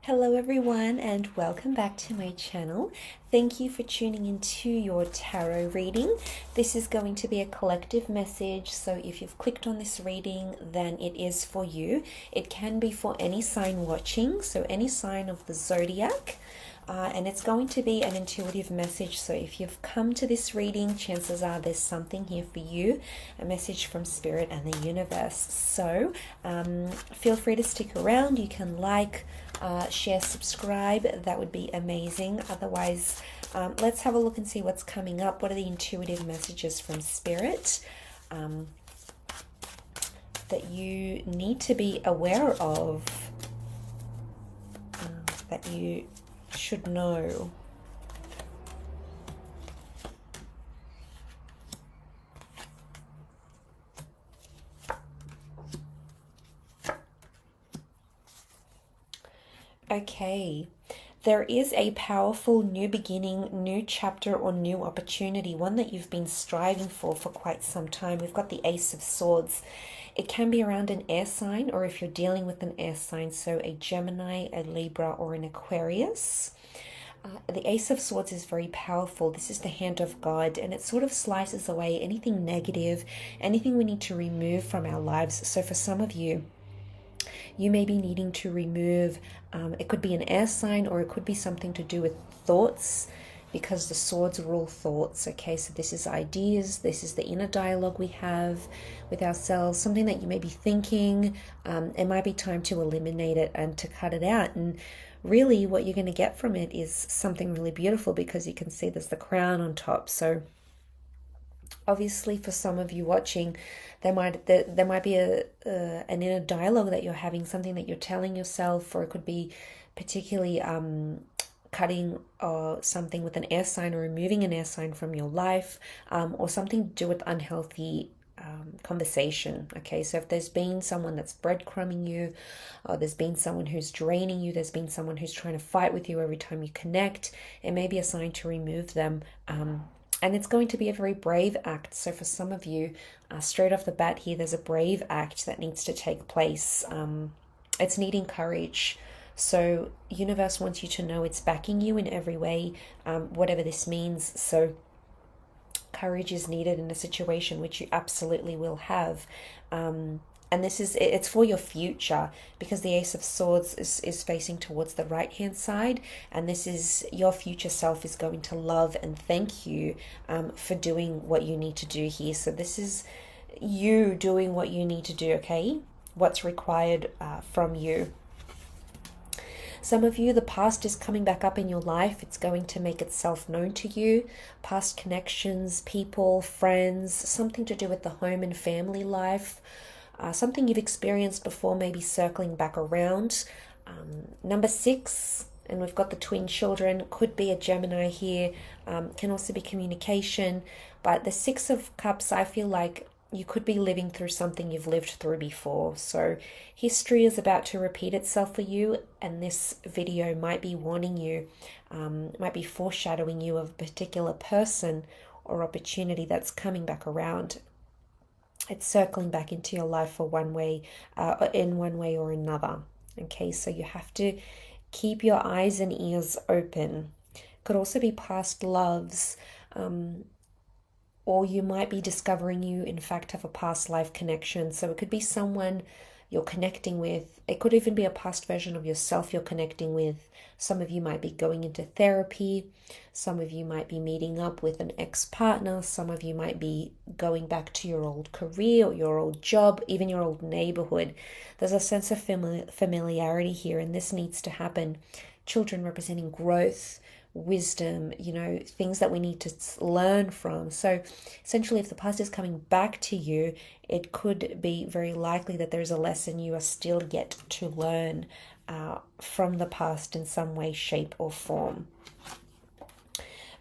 Hello everyone and welcome back to my channel. Thank you for tuning into your tarot reading. This is going to be a collective message, so if you've clicked on this reading, then it is for you. It can be for any sign watching, so any sign of the zodiac. And it's going to be an intuitive message, so if you've come to this reading, chances are there's something here for you, a message from Spirit and the universe. So feel free to stick around. You can share, subscribe. That would be amazing. Otherwise, let's have a look and see what's coming up. What are the intuitive messages from Spirit that you need to be aware of, that you should know? Okay, there is a powerful new beginning, new chapter, or new opportunity, one that you've been striving for quite some time. We've got the Ace of Swords. It can be around an air sign, or if you're dealing with an air sign, so a Gemini, a Libra, or an Aquarius. The Ace of Swords is very powerful. This is the hand of God, and it sort of slices away anything negative, anything we need to remove from our lives. So for some of you, you may be needing to remove, it could be an air sign, or it could be something to do with thoughts, because the swords rule thoughts. Okay, so this is ideas, this is the inner dialogue we have with ourselves, something that you may be thinking. It might be time to eliminate it and to cut it out. And really what you're going to get from it is something really beautiful, because you can see there's the crown on top. So obviously for some of you watching, there might be an inner dialogue that you're having, something that you're telling yourself, or it could be particularly cutting something with an air sign, or removing an air sign from your life, or something to do with unhealthy conversation. Okay, so if there's been someone that's breadcrumbing you, or there's been someone who's draining you, there's been someone who's trying to fight with you every time you connect, it may be a sign to remove them. And it's going to be a very brave act. So for some of you, straight off the bat here, there's a brave act that needs to take place. It's needing courage. So universe wants you to know it's backing you in every way, whatever this means. So courage is needed in a situation, which you absolutely will have. And it's for your future, because the Ace of Swords is facing towards the right hand side, and this is your future self is going to love and thank you for doing what you need to do here. So this is you doing what you need to do, okay? What's required from you. Some of you, the past is coming back up in your life. It's going to make itself known to you. Past connections, people, friends, something to do with the home and family life. Something you've experienced before, maybe circling back around. Number 6, and we've got the twin children, could be a Gemini here, can also be communication. But the 6 of Cups, I feel like you could be living through something you've lived through before. So history is about to repeat itself for you, and this video might be warning you, might be foreshadowing you of a particular person or opportunity that's coming back around. It's circling back into your life for in one way or another. Okay, so you have to keep your eyes and ears open. Could also be past loves, or you might be discovering you, in fact, have a past life connection. So it could be someone you're connecting with. It could even be a past version of yourself you're connecting with. Some of you might be going into therapy. Some of you might be meeting up with an ex-partner. Some of you might be going back to your old career or your old job, even your old neighborhood. There's a sense of familiarity here, and this needs to happen. Children representing growth, wisdom, things that we need to learn from. So essentially, if the past is coming back to you, it could be very likely that there's a lesson you are still yet to learn from the past in some way, shape, or form.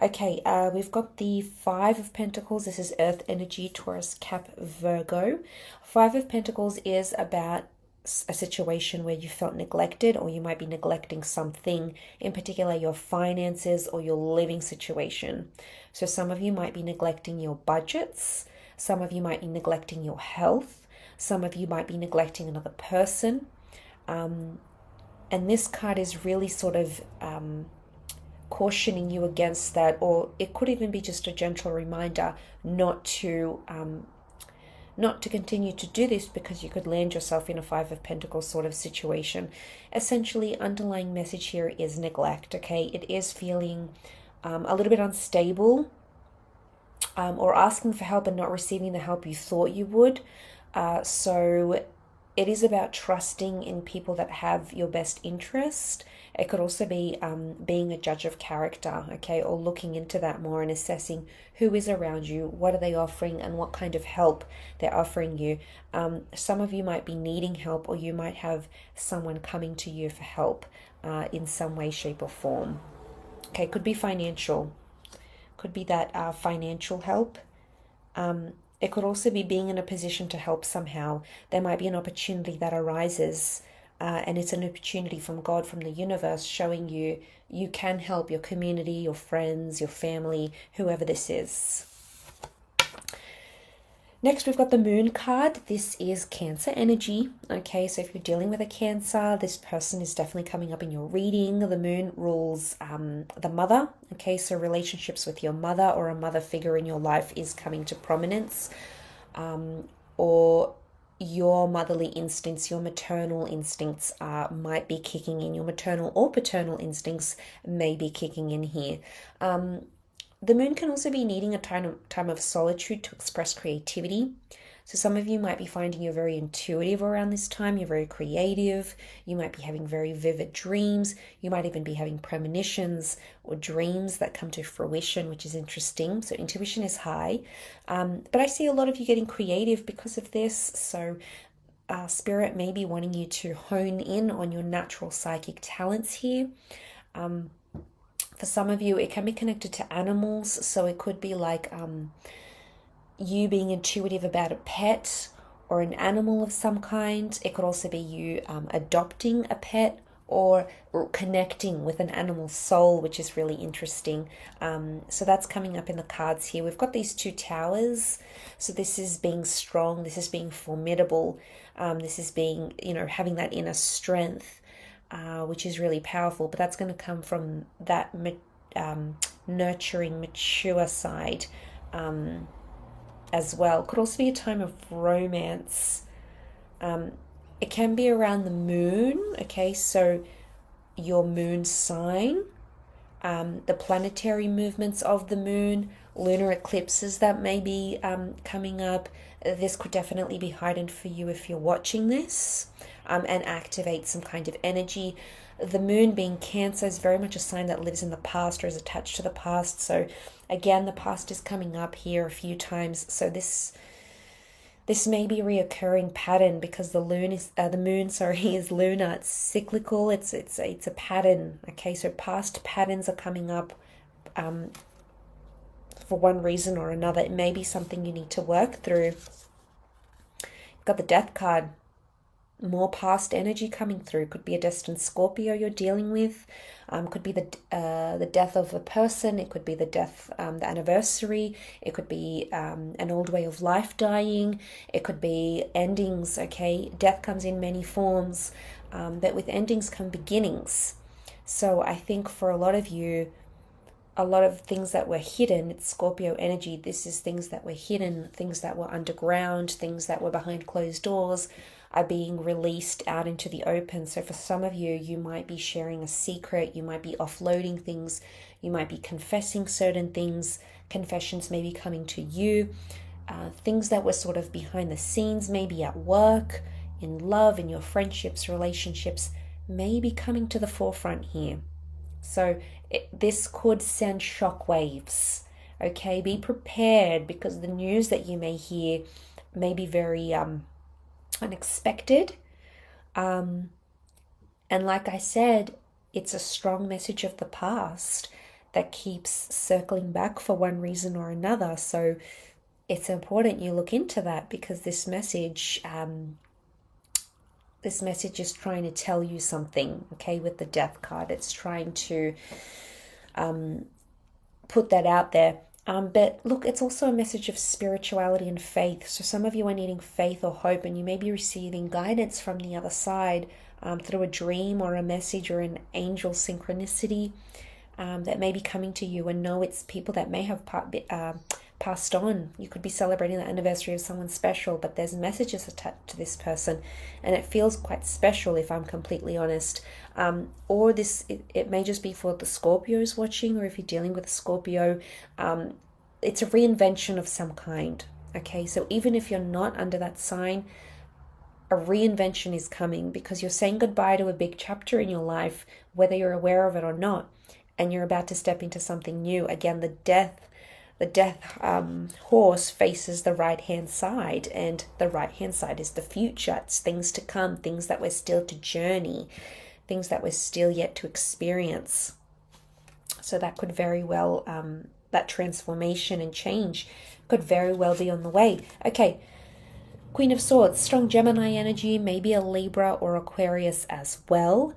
Okay, we've got the 5 of Pentacles. This is Earth energy, Taurus, Cap, Virgo. 5 of Pentacles is about a situation where you felt neglected, or you might be neglecting something, in particular your finances or your living situation. So some of you might be neglecting your budgets. Some of you might be neglecting your health. Some of you might be neglecting another person. And this card is really sort of cautioning you against that, or it could even be just a gentle reminder not to continue to do this, because you could land yourself in a Five of Pentacles sort of situation. Essentially, underlying message here is neglect, okay? It is feeling a little bit unstable, or asking for help and not receiving the help you thought you would. So it is about trusting in people that have your best interest. It could also be being a judge of character, okay, or looking into that more and assessing who is around you, what are they offering, and what kind of help they're offering you. Some of you might be needing help, or you might have someone coming to you for help in some way, shape, or form. Okay, could be financial. Could be that financial help. It could also be being in a position to help somehow. There might be an opportunity that arises, and it's an opportunity from God, from the universe, showing you you can help your community, your friends, your family, whoever this is. Next, we've got the Moon card. This is Cancer energy. Okay, so if you're dealing with a Cancer, this person is definitely coming up in your reading. The Moon rules the mother. Okay, so relationships with your mother or a mother figure in your life is coming to prominence. Or your motherly instincts, your maternal instincts might be kicking in. Your maternal or paternal instincts may be kicking in here. The Moon can also be needing a time of solitude to express creativity. So some of you might be finding you're very intuitive around this time. You're very creative. You might be having very vivid dreams. You might even be having premonitions or dreams that come to fruition, which is interesting. So intuition is high. But I see a lot of you getting creative because of this. So Spirit may be wanting you to hone in on your natural psychic talents here. For some of you, it can be connected to animals. So it could be like you being intuitive about a pet or an animal of some kind. It could also be you adopting a pet or connecting with an animal soul, which is really interesting. So that's coming up in the cards here. We've got these two towers. So this is being strong. This is being formidable. This is being, having that inner strength. Which is really powerful, but that's going to come from that nurturing, mature side as well. Could also be a time of romance. It can be around the moon, okay, so your moon sign, the planetary movements of the moon, lunar eclipses that may be coming up. This could definitely be heightened for you if you're watching this. And activate some kind of energy. The moon being Cancer is very much a sign that lives in the past or is attached to the past. So again, the past is coming up here a few times. So this may be a reoccurring pattern because the moon is lunar. It's cyclical. It's a pattern. Okay, so past patterns are coming up for one reason or another. It may be something you need to work through. You've got the Death card. More past energy coming through. Could be a destined Scorpio you're dealing with. Could be the death of a person. It could be the death, the anniversary. It could be an old way of life dying. It could be endings. Okay, death comes in many forms, but with endings come beginnings. So I think for a lot of you, a lot of things that were hidden, it's Scorpio energy. This is things that were hidden, things that were underground, things that were behind closed doors are being released out into the open. So for some of you, you might be sharing a secret, you might be offloading things, you might be confessing certain things, confessions may be coming to you, things that were sort of behind the scenes, maybe at work, in love, in your friendships, relationships, may be coming to the forefront here. So this could send shock waves. Okay, be prepared because the news that you may hear may be very unexpected. And like I said, it's a strong message of the past that keeps circling back for one reason or another. So it's important you look into that because this message is trying to tell you something, okay, with the Death card. It's trying to put that out there. But look, it's also a message of spirituality and faith. So some of you are needing faith or hope, and you may be receiving guidance from the other side through a dream or a message or an angel synchronicity that may be coming to you. And know it's people that may have passed on. You could be celebrating the anniversary of someone special, but there's messages attached to this person, and it feels quite special, if I'm completely honest. Or it may just be for the Scorpios watching, or if you're dealing with a Scorpio, it's a reinvention of some kind. Okay, so even if you're not under that sign, a reinvention is coming, because you're saying goodbye to a big chapter in your life, whether you're aware of it or not, and you're about to step into something new. Again, the death horse faces the right hand side, and the right hand side is the future. It's things to come, things that we're still to journey, things that we're still yet to experience. So that could very well, that transformation and change could very well be on the way. Okay, Queen of Swords, strong Gemini energy, maybe a Libra or Aquarius as well.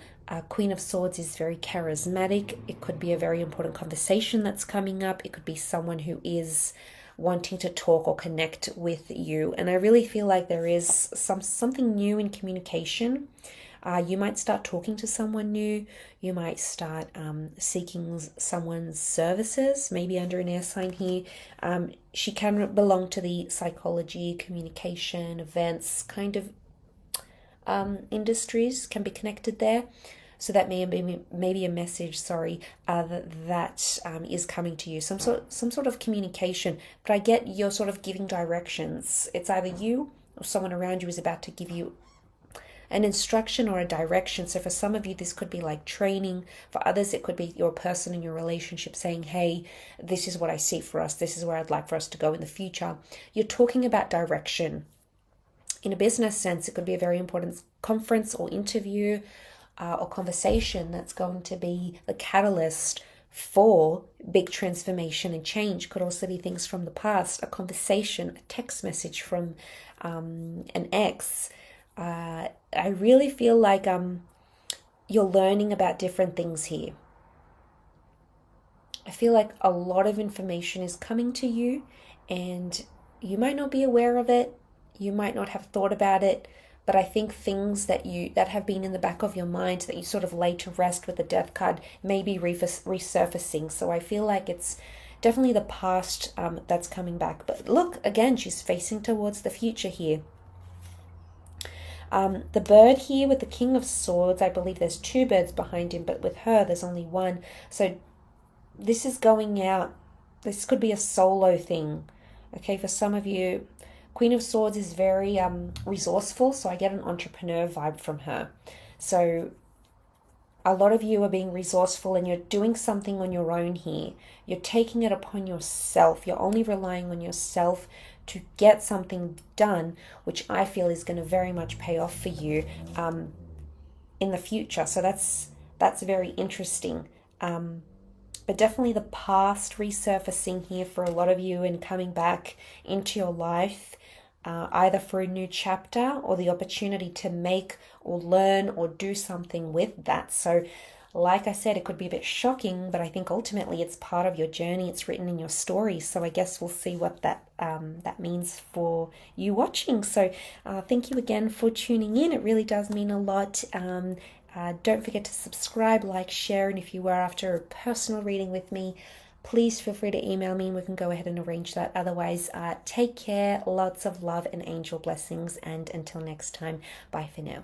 Queen of Swords is very charismatic. It could be a very important conversation that's coming up. It could be someone who is wanting to talk or connect with you. And I really feel like there is something new in communication. You might start talking to someone new. You might start seeking someone's services, maybe under an air sign here. She can belong to the psychology, communication, events kind of industries, can be connected there. So that may be maybe a message, that is coming to you. Some sort of communication. But I get you're sort of giving directions. It's either you or someone around you is about to give you an instruction or a direction. So for some of you, this could be like training. For others, it could be your person in your relationship saying, hey, this is what I see for us. This is where I'd like for us to go in the future. You're talking about direction. In a business sense, it could be a very important conference or interview or conversation that's going to be the catalyst for big transformation and change. Could also be things from the past, a conversation, a text message from an ex. I really feel like you're learning about different things here. I feel like a lot of information is coming to you, and you might not be aware of it. You might not have thought about it, but I think things that have been in the back of your mind that you sort of lay to rest with the Death card may be resurfacing. So I feel like it's definitely the past that's coming back. But look, again, she's facing towards the future here. The bird here with the King of Swords, I believe there's two birds behind him, but with her there's only one. So this is going out. This could be a solo thing. Okay, for some of you, Queen of Swords is very resourceful, so I get an entrepreneur vibe from her. So a lot of you are being resourceful and you're doing something on your own here. You're taking it upon yourself. You're only relying on yourself to get something done, which I feel is going to very much pay off for you in the future. So that's very interesting. But definitely the past resurfacing here for a lot of you and coming back into your life, either for a new chapter or the opportunity to make or learn or do something with that. So like I said, it could be a bit shocking, but I think ultimately it's part of your journey. It's written in your story. So I guess we'll see what that means for you watching. So thank you again for tuning in. It really does mean a lot. Don't forget to subscribe, like, share, and if you were after a personal reading with me, please feel free to email me and we can go ahead and arrange that. Otherwise, take care, lots of love and angel blessings, and until next time, bye for now.